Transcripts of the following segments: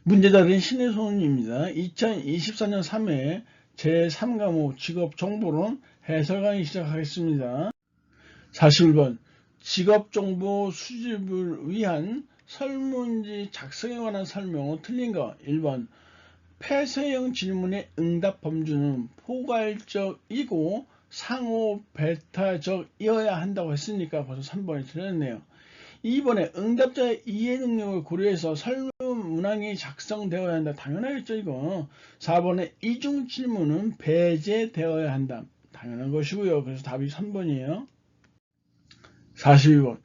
문제 다른 신혜손입니다. 2024년 3회 제3과목 직업정보론 해설 강의 시작하겠습니다. 41번 직업정보 수집을 위한 설문지 작성에 관한 설명은 틀린 거. 1번 폐쇄형 질문의 응답 범주는 포괄적이고 상호 배타적이어야 한다고 했으니까 벌써 3번이 틀렸네요. 2번에 응답자의 이해 능력을 고려해서 설문 문항이 작성되어야 한다. 당연하겠죠 이거. 4번에 이중 질문은 배제되어야 한다. 당연한 것이고요. 그래서 답이 3번이에요. 42번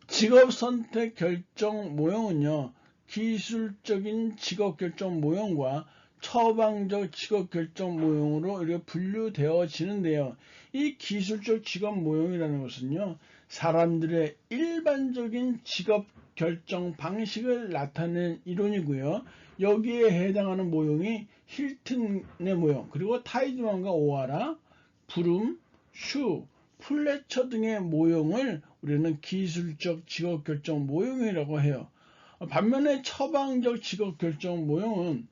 직업 선택 결정 모형은요. 기술적인 직업 결정 모형과 처방적 직업 결정 모형으로 이렇게 분류되어지는데요. 이 기술적 직업 모형이라는 것은요. 사람들의 일반적인 직업 결정 방식을 나타내는 이론이고요. 여기에 해당하는 모형이 힐튼의 모형, 그리고 타이즈만과 오하라, 브룸, 슈, 플래처 등의 모형을 우리는 기술적 직업 결정 모형이라고 해요. 반면에 처방적 직업 결정 모형은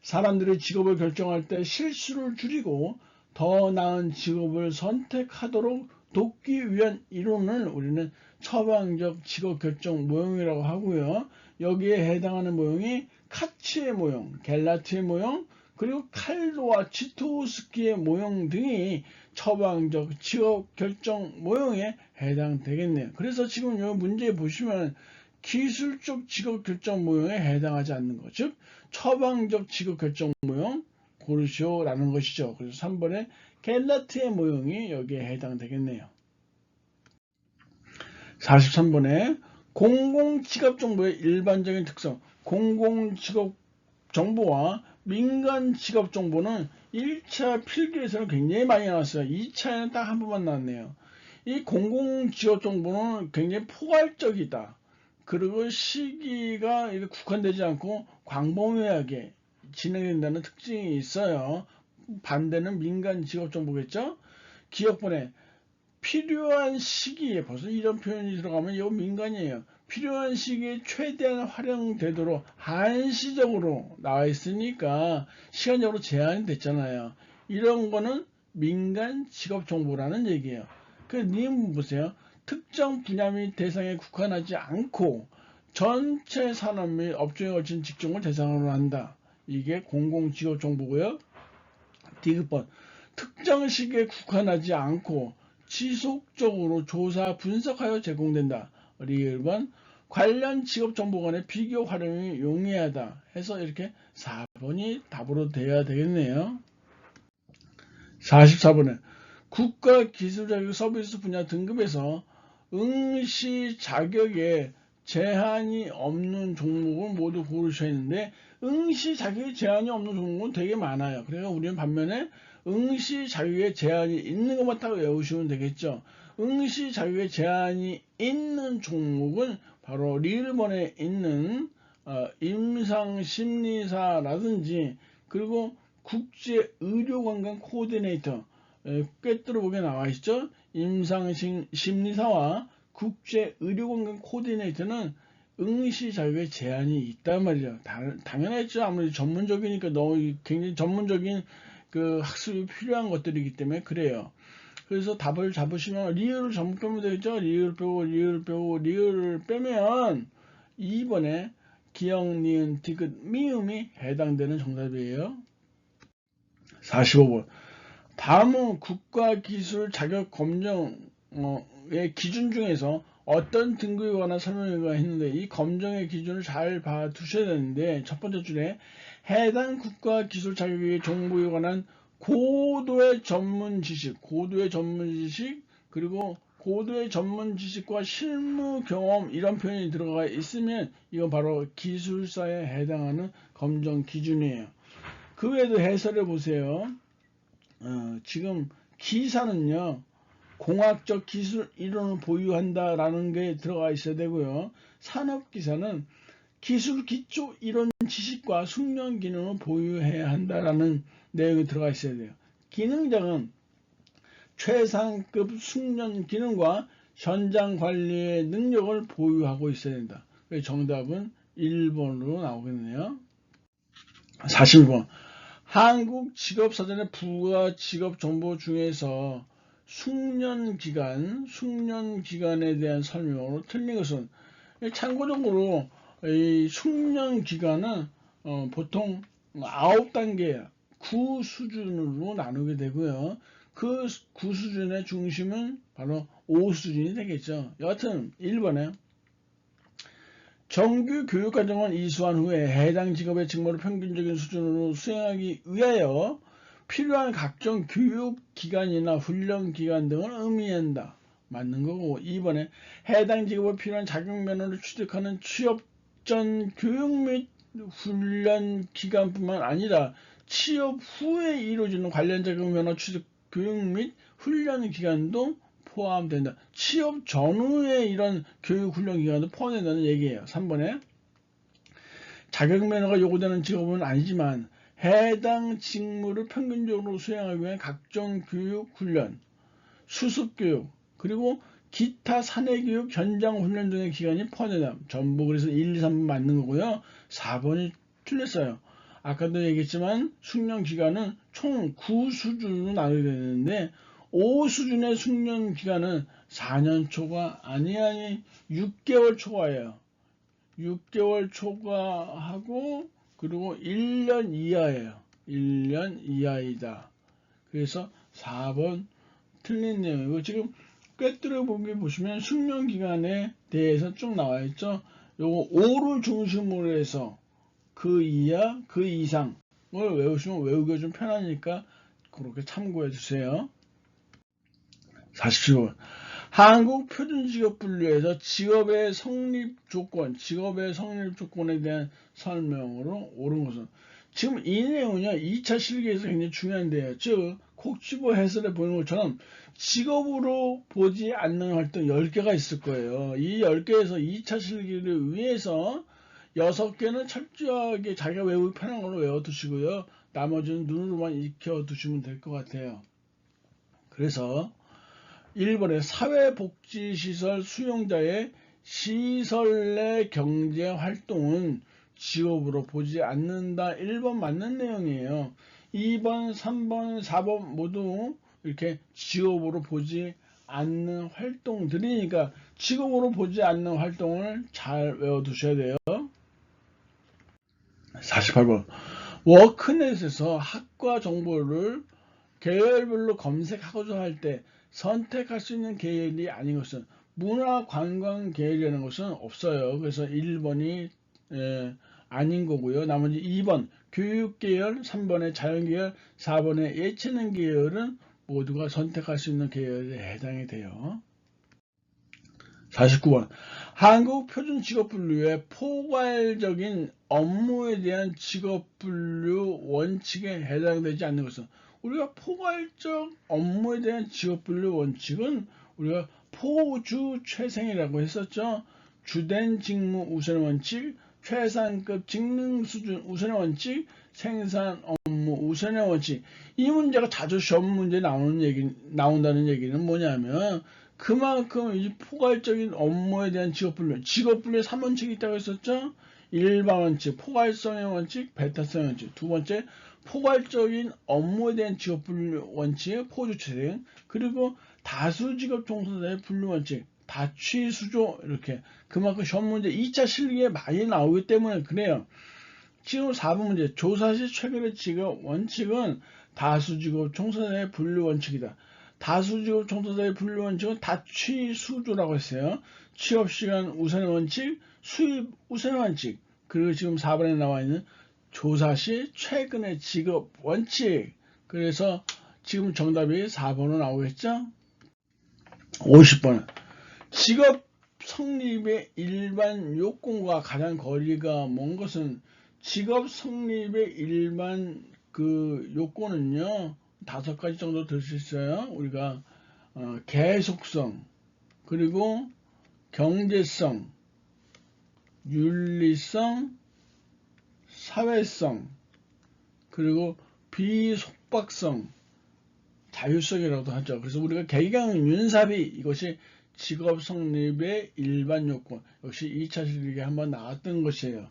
사람들의 직업을 결정할 때 실수를 줄이고 더 나은 직업을 선택하도록 돕기 위한 이론을 우리는 처방적 직업 결정 모형이라고 하고요. 여기에 해당하는 모형이 카츠의 모형, 겔라트의 모형, 그리고 칼로와 치토우스키의 모형 등이 처방적 직업 결정 모형에 해당되겠네요. 그래서 지금 이 문제 보시면 기술적 직업 결정 모형에 해당하지 않는 것, 즉 처방적 직업 결정 모형 고르시오라는 것이죠. 그래서 3번에 겔라트의 모형이 여기에 해당되겠네요. 43번에 공공직업정보의 일반적인 특성. 공공직업정보와 민간직업정보는 1차 필기에서는 굉장히 많이 나왔어요. 2차에는 딱 한 번만 나왔네요. 이 공공직업정보는 굉장히 포괄적이다. 그리고 시기가 이렇게 국한되지 않고 광범위하게 진행된다는 특징이 있어요. 반대는 민간직업정보겠죠. 기업번에 필요한 시기에, 벌써 이런 표현이 들어가면 이거 민간이에요. 필요한 시기에 최대한 활용되도록 한시적으로 나와 있으니까 시간적으로 제한이 됐잖아요. 이런 거는 민간 직업 정보라는 얘기예요. 그 님 보세요. 특정 분야 및 대상에 국한하지 않고 전체 산업 및 업종에 걸친 직종을 대상으로 한다. 이게 공공직업 정보고요. 디귿번 특정 시기에 국한하지 않고 지속적으로 조사 분석하여 제공된다. 리을번 관련 직업 정보 간의 비교 활용이 용이하다 해서 이렇게 4번이 답으로 돼야 되겠네요. 44번에 국가 기술 자격 서비스 분야 등급에서 응시 자격에 제한이 없는 종목을 모두 고르셔야 했는데 응시 자격에 제한이 없는 종목은 되게 많아요. 그래서 우리는 반면에 응시 자격에 제한이 있는 것만 딱 외우시면 되겠죠. 응시 자격에 제한이 있는 종목은 바로 리을번에 있는 임상심리사라든지 그리고 국제의료관광 코디네이터, 꿰뚫어 보게 나와 있죠. 임상심리사와 국제의료관광 코디네이터는 응시 자격에 제한이 있단 말이죠. 당연하죠. 아무래도 전문적이니까 너무 굉장히 전문적인 그 학습이 필요한 것들이기 때문에 그래요. 그래서 답을 잡으시면 리을을 전부 빼면 되겠죠. 리을 빼고 리을 빼고 리을을 빼면 2번에 기역, 니은, 디귿, 미음이 해당되는 정답이에요. 45번 다음은 국가기술 자격 검정의 기준 중에서 어떤 등급에 관한 설명을 했는데 이 검정의 기준을 잘 봐두셔야 되는데 첫 번째 줄에 해당 국가기술 자격의 정보에 관한 고도의 전문 지식, 그리고 고도의 전문 지식과 실무 경험 이런 표현이 들어가 있으면 이건 바로 기술사에 해당하는 검정 기준이에요. 그 외에도 해설해 보세요. 지금 기사는요. 공학적 기술 이론을 보유한다라는 게 들어가 있어야 되고요. 산업기사는 기술 기초 이론 지식과 숙련 기능을 보유해야 한다라는 내용이 들어가 있어야 돼요. 기능장은 최상급 숙련 기능과 현장 관리의 능력을 보유하고 있어야 된다. 그래서 정답은 1번으로 나오겠네요. 41번. 한국 직업사전의 부가 직업 정보 중에서 숙련기간에 대한 설명으로 틀린 것은, 참고적으로 이 숙련기간은 보통 9단계 9수준으로 나누게 되고요. 그 9수준의 중심은 바로 5수준이 되겠죠. 여하튼 1번에 정규 교육과정을 이수한 후에 해당 직업의 직무를 평균적인 수준으로 수행하기 위하여 필요한 각종 교육기간이나 훈련기간 등을 의미한다. 맞는 거고, 2번에 해당 직업에 필요한 자격면허를 취득하는 취업 전 교육 및 훈련 기간뿐만 아니라 취업 후에 이루어지는 관련 자격면허 취득 교육 및 훈련 기간도 포함된다. 취업 전후에 이런 교육 훈련 기간도 포함된다는 얘기예요. 3번에 자격면허가 요구되는 직업은 아니지만 해당 직무를 평균적으로 수행하기 위한 각종 교육 훈련, 수습교육, 그리고 기타 사내교육 현장 훈련 등의 기간이 포함된다. 전부 그래서 1, 2, 3번 맞는 거고요. 4번이 틀렸어요. 아까도 얘기했지만 숙련 기간은 총 9수준으로 나누게 되는데 5수준의 숙련 기간은 4년 초과 아니 6개월 초과예요. 6개월 초과하고 그리고 1년 이하예요. 1년 이하이다. 그래서 4번 틀린 내용이고, 지금 꿰뚫어 보기 보시면 숙련 기간에 대해서 쭉 나와 있죠. 요거 5를 중심으로 해서 그 이하, 그 이상을 외우시면 외우기가 좀 편하니까 그렇게 참고해 주세요. 47번. 한국 표준직업분류에서 직업의 성립 조건에 대한 설명으로 옳은 것은, 지금 이 내용은요 2차 실기에서 굉장히 중요한데요. 즉 콕 집어 해설해 보는 것처럼 직업으로 보지 않는 활동 10개가 있을 거예요. 이 10개에서 2차 실기를 위해서 6개는 철저하게 자기가 외우기 편한 걸로 외워두시고요. 나머지는 눈으로만 익혀두시면 될 것 같아요. 그래서 1번에 사회복지시설 수용자의 시설 내 경제활동은 직업으로 보지 않는다. 1번 맞는 내용이에요. 2번, 3번, 4번 모두 이렇게 직업으로 보지 않는 활동들이니까 직업으로 보지 않는 활동을 잘 외워두셔야 돼요. 48번. 워크넷에서 학과 정보를 계열별로 검색하고자 할 때 선택할 수 있는 계열이 아닌 것은 문화관광 계열이라는 것은 없어요. 그래서 1번이 아닌 거고요. 나머지 2번 교육계열, 3번의 자연계열, 4번의 예체능 계열은 모두가 선택할 수 있는 계열에 해당이 돼요. 49번. 한국 표준직업분류의 포괄적인 업무에 대한 직업분류 원칙에 해당되지 않는 것은, 우리가 포괄적 업무에 대한 직업분류 원칙은 우리가 포주최생이라고 했었죠. 주된 직무 우선 원칙, 최상급 직능 수준 우선의 원칙, 생산 업무 우선의 원칙. 이 문제가 자주 시험 문제에 나온다는 얘기는 뭐냐면 그만큼 이 포괄적인 업무에 대한 직업분류에 3원칙이 있다고 했었죠. 일반 원칙, 포괄성의 원칙, 배타성의 원칙. 두 번째, 포괄적인 업무에 대한 직업분류 원칙의 포주체생, 그리고 다수직업 종사자의 분류 원칙, 다취수조. 이렇게 그만큼 시험 문제 2차 실기에 많이 나오기 때문에 그래요. 지금 4번 문제, 조사 시 최근의 직업 원칙은 다수직업 종사자의 분류 원칙이다. 다수직업 종사자의 분류 원칙은 다취수조라고 했어요. 취업시간 우선의 원칙, 수입 우선의 원칙, 그리고 지금 4번에 나와 있는 조사 시 최근의 직업 원칙. 그래서 지금 정답이 4번으로 나오겠죠. 50번. 직업 성립의 일반 요건과 가장 거리가 먼 것은, 직업 성립의 일반 요건은요 5가지 정도 될 수 있어요. 우리가 계속성, 그리고 경제성, 윤리성, 사회성, 그리고 비속박성, 자율성이라고도 하죠. 그래서 우리가 개경 윤사비, 이것이 직업 성립의 일반 요건. 역시 2차 실기에 한번 나왔던 것이에요.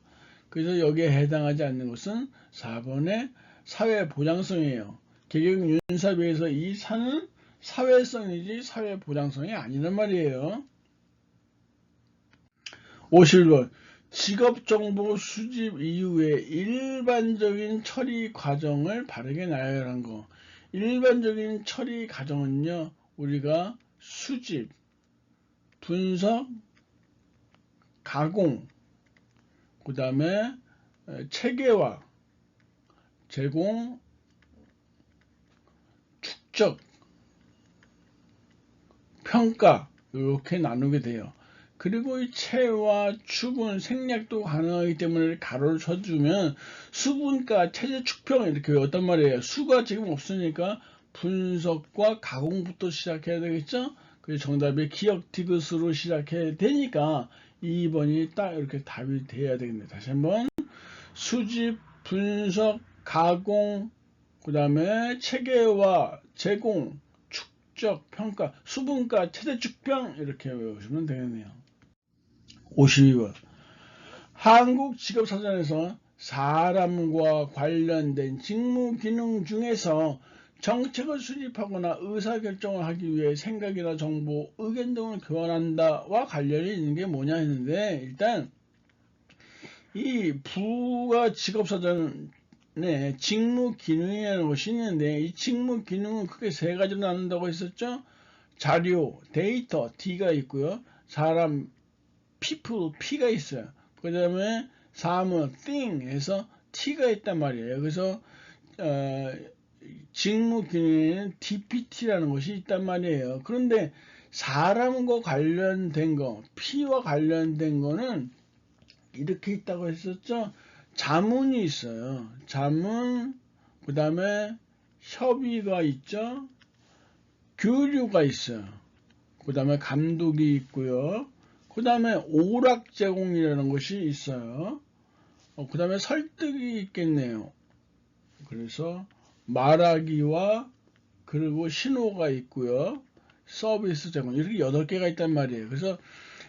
그래서 여기에 해당하지 않는 것은 4번의 사회보장성이에요. 개경 윤사비에서 이 사는 사회성이지 사회보장성이 아니란 말이에요. 51번 직업정보 수집 이후에 일반적인 처리 과정을 바르게 나열한 거. 일반적인 처리 과정은요, 우리가 수집, 분석, 가공, 그 다음에 체계화, 제공, 축적, 평가 이렇게 나누게 돼요. 그리고 이 체와 추분, 생략도 가능하기 때문에 가로를 쳐주면 수분과 체제 축평 이렇게 외웠단 말이에요. 수가 지금 없으니까 분석과 가공부터 시작해야 되겠죠? 그래서 정답이 기억 디귿으로 시작해야 되니까 2번이 딱 이렇게 답이 돼야 되겠네요. 다시 한번 수집, 분석, 가공, 그 다음에 체계화, 제공, 축적, 평가, 수분과 체제 축평 이렇게 외우시면 되겠네요. 52번 한국직업사전에서 사람과 관련된 직무 기능 중에서 정책을 수립하거나 의사결정을 하기 위해 생각이나 정보, 의견 등을 교환한다와 관련이 있는 게 뭐냐 했는데, 일단 이 부가 직업사전에 직무 기능이라는 것이 있는데, 이 직무 기능은 크게 세 가지로 나눈다고 했었죠. 자료, 데이터, D가 있고요. 사람, people, P가 있어요. 그 다음에 사물, thing에서 T가 있단 말이에요. 그래서 직무 기능에는 DPT라는 것이 있단 말이에요. 그런데 사람과 관련된 거, P와 관련된 거는 이렇게 있다고 했었죠. 자문이 있어요. 자문, 그 다음에 협의가 있죠. 교류가 있어요. 그 다음에 감독이 있고요. 그 다음에 오락 제공이라는 것이 있어요. 그 다음에 설득이 있겠네요. 그래서 말하기와 그리고 신호가 있고요. 서비스 제공 이렇게 8개가 있단 말이에요. 그래서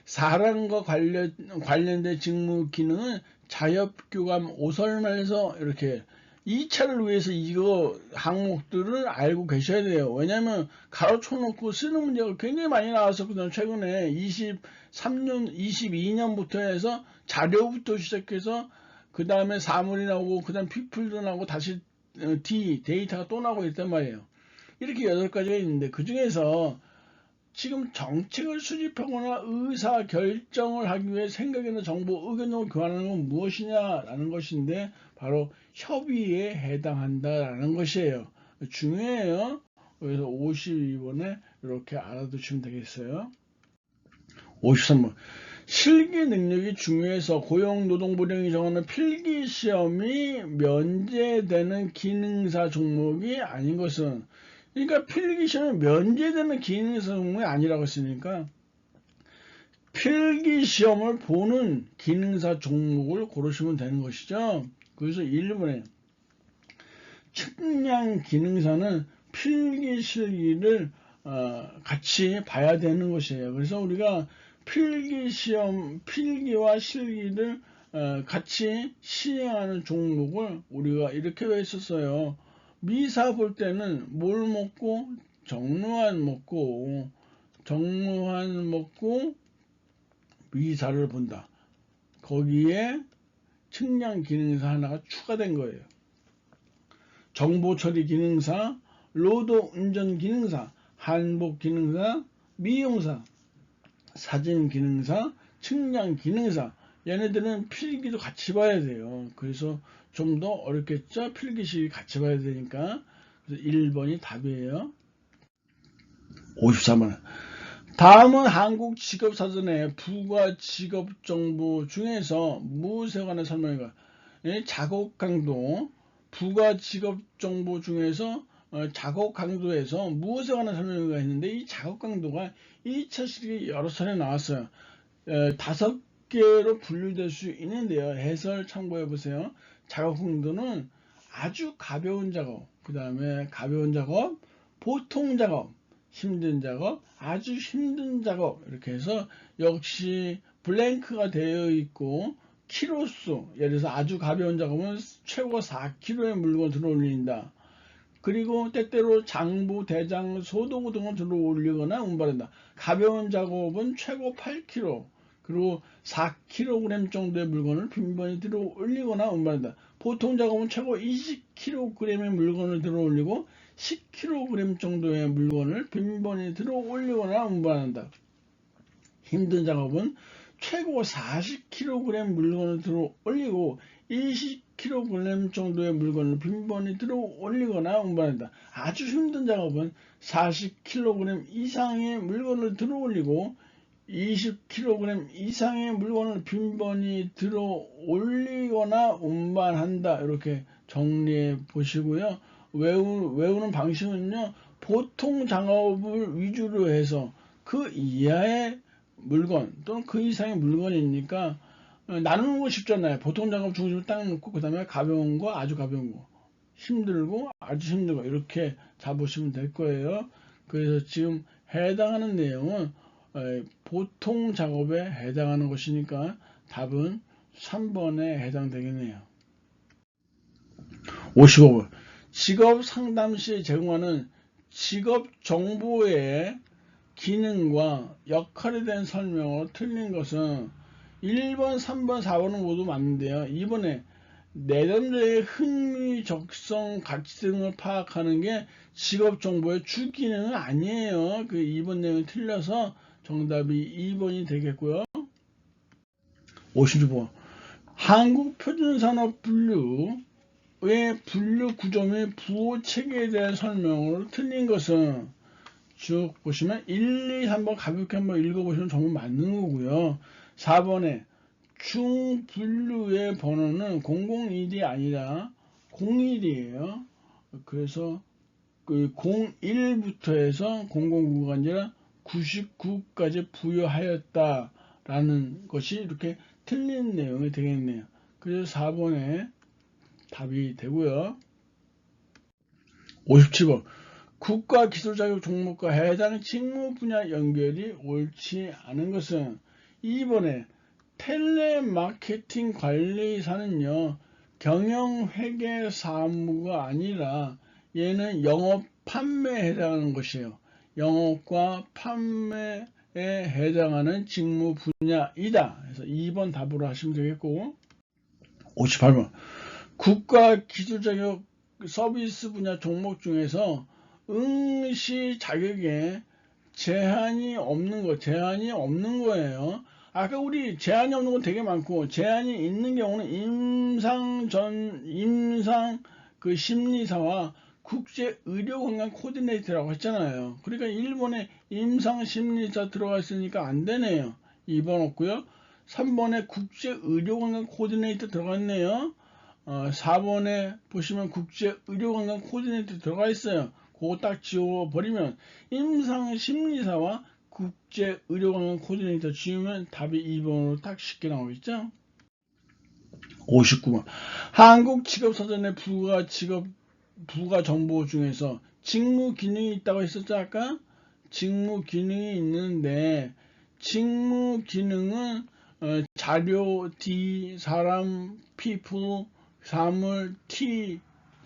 사람과 관련된 직무 기능은 자협교감 오설말에서 이렇게 2차를 위해서 이거 항목들을 알고 계셔야 돼요. 왜냐하면 가로쳐놓고 쓰는 문제가 굉장히 많이 나왔었거든요. 최근에 23년, 22년부터 해서 자료부터 시작해서 그 다음에 사물이 나오고 그 다음 피플도 나오고 다시 데이터가 또 나오고 있단 말이에요. 이렇게 8가지가 있는데 그 중에서 지금 정책을 수립하거나 의사 결정을 하기 위해 생각이나 정보, 의견을 교환하는 건 무엇이냐라는 것인데 바로 협의에 해당한다라는 것이에요. 중요해요. 그래서 52번에 이렇게 알아두시면 되겠어요. 53번 실기 능력이 중요해서 고용노동부령이 정하는 필기시험이 면제되는 기능사 종목이 아닌 것은, 그러니까 필기시험이 면제되는 기능사 종목이 아니라고 했으니까 필기시험을 보는 기능사 종목을 고르시면 되는 것이죠. 그래서 1번에 측량 기능사는 필기 실기를 같이 봐야 되는 것이에요. 그래서 우리가 필기시험, 필기와 실기를 같이 시행하는 종목을 우리가 이렇게 했었어요. 미사 볼 때는 뭘 먹고? 정루환 먹고, 정루환 먹고 미사를 본다. 거기에 측량 기능사 하나가 추가된 거예요. 정보 처리 기능사, 로드 운전 기능사, 한복 기능사, 미용사, 사진 기능사, 측량 기능사, 얘네들은 필기도 같이 봐야 돼요. 그래서 좀 더 어렵겠죠? 필기식 같이 봐야 되니까. 그래서 1번이 답이에요. 53번. 다음은 한국직업사전의 부가 직업정보 중에서 무엇에 관한 설명인가? 작업 강도, 부가 직업정보 중에서 작업 강도에서 무엇에 관한 설명인가 했는데, 이 작업 강도가 2차 실기 여러 차례 나왔어요. 5개로 분류될 수 있는데요. 해설 참고해 보세요. 작업 강도는 아주 가벼운 작업, 그 다음에 가벼운 작업, 보통 작업, 힘든 작업, 아주 힘든 작업 이렇게 해서 역시 블랭크가 되어 있고 키로수, 예를 들어서 아주 가벼운 작업은 최고 4kg의 물건 들어 올린다. 그리고 때때로 장부, 대장, 소도구 등을 들어 올리거나 운반한다. 가벼운 작업은 최고 8kg, 그리고 4kg 정도의 물건을 빈번히 들어 올리거나 운반한다. 보통 작업은 최고 20kg의 물건을 들어 올리고 10kg 정도의 물건을 빈번히 들어 올리거나 운반한다. 힘든 작업은 최고 40kg 물건을 들어 올리고 20kg 정도의 물건을 빈번히 들어 올리거나 운반한다. 아주 힘든 작업은 40kg 이상의 물건을 들어 올리고 20kg 이상의 물건을 빈번히 들어 올리거나 운반한다. 이렇게 정리해 보시고요. 외우는 방식은요, 보통 작업을 위주로 해서 그 이하의 물건 또는 그 이상의 물건이니까 나누는 거 쉽잖아요. 보통 작업 중심을 딱 놓고 그 다음에 가벼운 거, 아주 가벼운 거, 힘들고 아주 힘들고 이렇게 잡으시면 될 거예요. 그래서 지금 해당하는 내용은 보통 작업에 해당하는 것이니까 답은 3번에 해당되겠네요. 55번. 직업 상담 시 제공하는 직업 정보의 기능과 역할에 대한 설명으로 틀린 것은 1번, 3번, 4번은 모두 맞는데요. 2번에 내담자의 흥미, 적성, 가치 등을 파악하는 게 직업 정보의 주 기능은 아니에요. 그 2번 내용이 틀려서 정답이 2번이 되겠고요. 56번. 한국표준산업분류의 분류 구조 및 부호 체계에 대한 설명으로 틀린 것은 쭉 보시면 1, 2, 3번 가볍게 한번 읽어보시면 정말 맞는 거고요. 4번에 중분류의 번호는 001이 아니라 01이에요. 그래서 그 01부터 해서 009가 아니라 99까지 부여하였다라는 것이 이렇게 틀린 내용이 되겠네요. 그래서 4번에 답이 되고요. 57번. 국가기술자격 종목과 해당 직무 분야 연결이 옳지 않은 것은 2번에 텔레마케팅 관리사는요, 경영회계 사무가 아니라 얘는 영업 판매에 해당하는 것이에요. 영업과 판매에 해당하는 직무 분야이다. 그래서 2번 답으로 하시면 되겠고, 58번. 국가기술자격 서비스 분야 종목 중에서 응시 자격에 제한이 없는 거예요. 아까 우리 제한이 없는 건 되게 많고, 제한이 있는 경우는 임상 그 심리사와 국제 의료건강 코디네이터라고 했잖아요. 그러니까 일본에 임상 심리사 들어가 있으니까 안 되네요. 2번 없고요. 3번에 국제 의료건강 코디네이터 들어갔네요. 4번에 보시면 국제 의료건강 코디네이터 들어가 있어요. 그거 딱 지워버리면 임상심리사와 국제 의료건강 코디네이터 지우면 답이 2번으로 딱 쉽게 나오겠죠. 59번. 한국직업사전의 부가 정보 중에서 직무 기능이 있다고 했었죠. 아까 직무 기능이 있는데 직무 기능은 자료, D, 사람, people, 사물, T,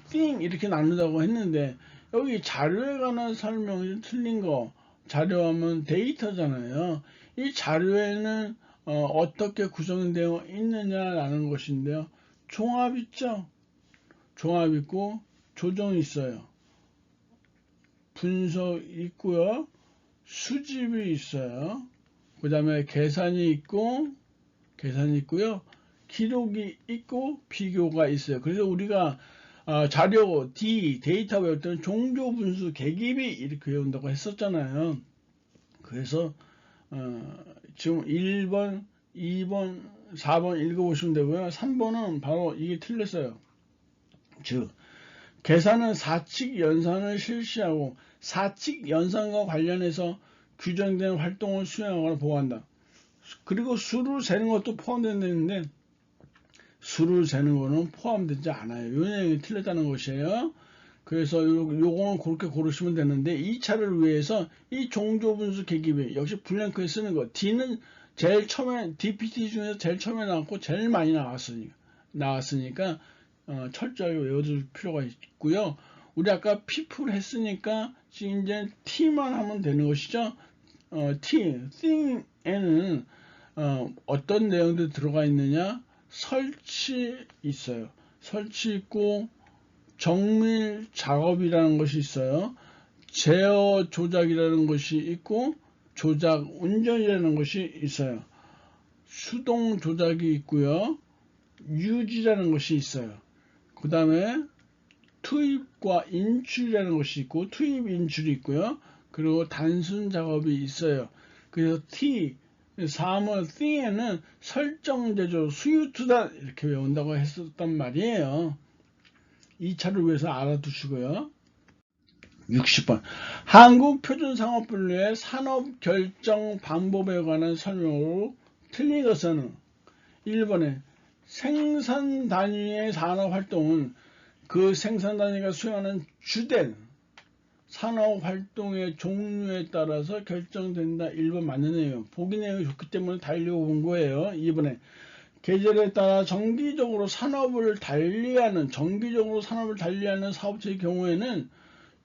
thing 이렇게 나눈다고 했는데 여기 자료에 관한 설명이 틀린 거. 자료하면 데이터잖아요. 이 자료에는 어떻게 구성되어 있느냐라는 것인데요. 종합 있죠? 종합 있고 조정 있어요. 분석 있고요. 수집이 있어요. 그 다음에 계산이 있고요. 기록이 있고 비교가 있어요. 그래서 우리가 자료 D, 데이터 외울 때는 종조, 분수, 계기비 이렇게 외운다고 했었잖아요. 그래서 지금 1번, 2번, 4번 읽어보시면 되고요. 3번은 바로 이게 틀렸어요. 즉 계산은 사칙 연산을 실시하고 사칙 연산과 관련해서 규정된 활동을 수행하거나 보고한다. 그리고 수를 세는 것도 포함되는데 수를 세는 거는 포함되지 않아요. 이 내용이 틀렸다는 것이에요. 그래서 요거는 그렇게 고르시면 되는데 2차를 위해서 이 종조분수 계기비 역시 블랭크에 쓰는 거. D는 제일 처음에 DPT 중에서 제일 처음에 나왔고 제일 많이 나왔으니까 철저하게 외워둘 필요가 있고요. 우리 아까 피플 했으니까 지금 이제 T만 하면 되는 것이죠. thing에는 어떤 내용들이 들어가 있느냐? 설치 있어요. 설치 있고 정밀 작업이라는 것이 있어요. 제어 조작이라는 것이 있고 조작 운전이라는 것이 있어요. 수동 조작이 있고요. 유지라는 것이 있어요. 그 다음에 투입과 인출이라는 것이 있고 투입 인출이 있고요. 그리고 단순 작업이 있어요. 그래서 사물 thing에는 설정 제조 수유투단 이렇게 외운다고 했었단 말이에요. 2차를 위해서 알아두시고요. 60번 한국표준산업분류의 산업결정 방법에 관한 설명으로 틀린 것은 1번에 생산 단위의 산업활동은 그 생산 단위가 수행하는 주된 산업활동의 종류에 따라서 결정된다. 1번 맞는 내용. 보기 내용이 좋기 때문에 다 읽어본 거예요. 2번에 계절에 따라 정기적으로 산업을 달리하는 사업체의 경우에는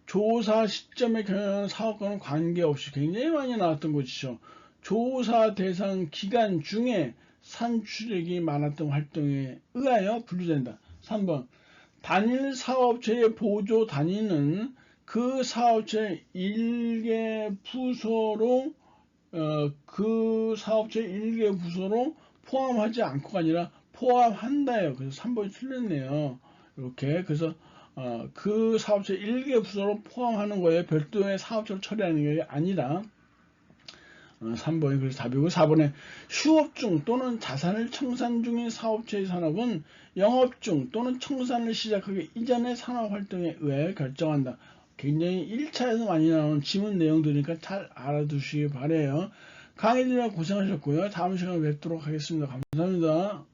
조사 시점에 경영하는 사업과는 관계없이 굉장히 많이 나왔던 것이죠. 조사 대상 기간 중에 산출액이 많았던 활동에 의하여 분류된다. 3번 단일 사업체의 보조 단위는 그 사업체 일개 부서로 포함하지 않고가 아니라 포함한다예요. 그래서 3번이 틀렸네요. 이렇게 그래서 그 사업체 일개 부서로 포함하는 거에 별도의 사업체를 처리하는 게 아니라 3번이 그래서 답이고 4번에 휴업 중 또는 자산을 청산 중인 사업체의 산업은 영업 중 또는 청산을 시작하기 이전의 산업활동에 의해 결정한다. 굉장히 1차에서 많이 나오는 지문 내용들이니까 잘 알아두시기 바래요. 강의 들으며 고생하셨고요. 다음 시간에 뵙도록 하겠습니다. 감사합니다.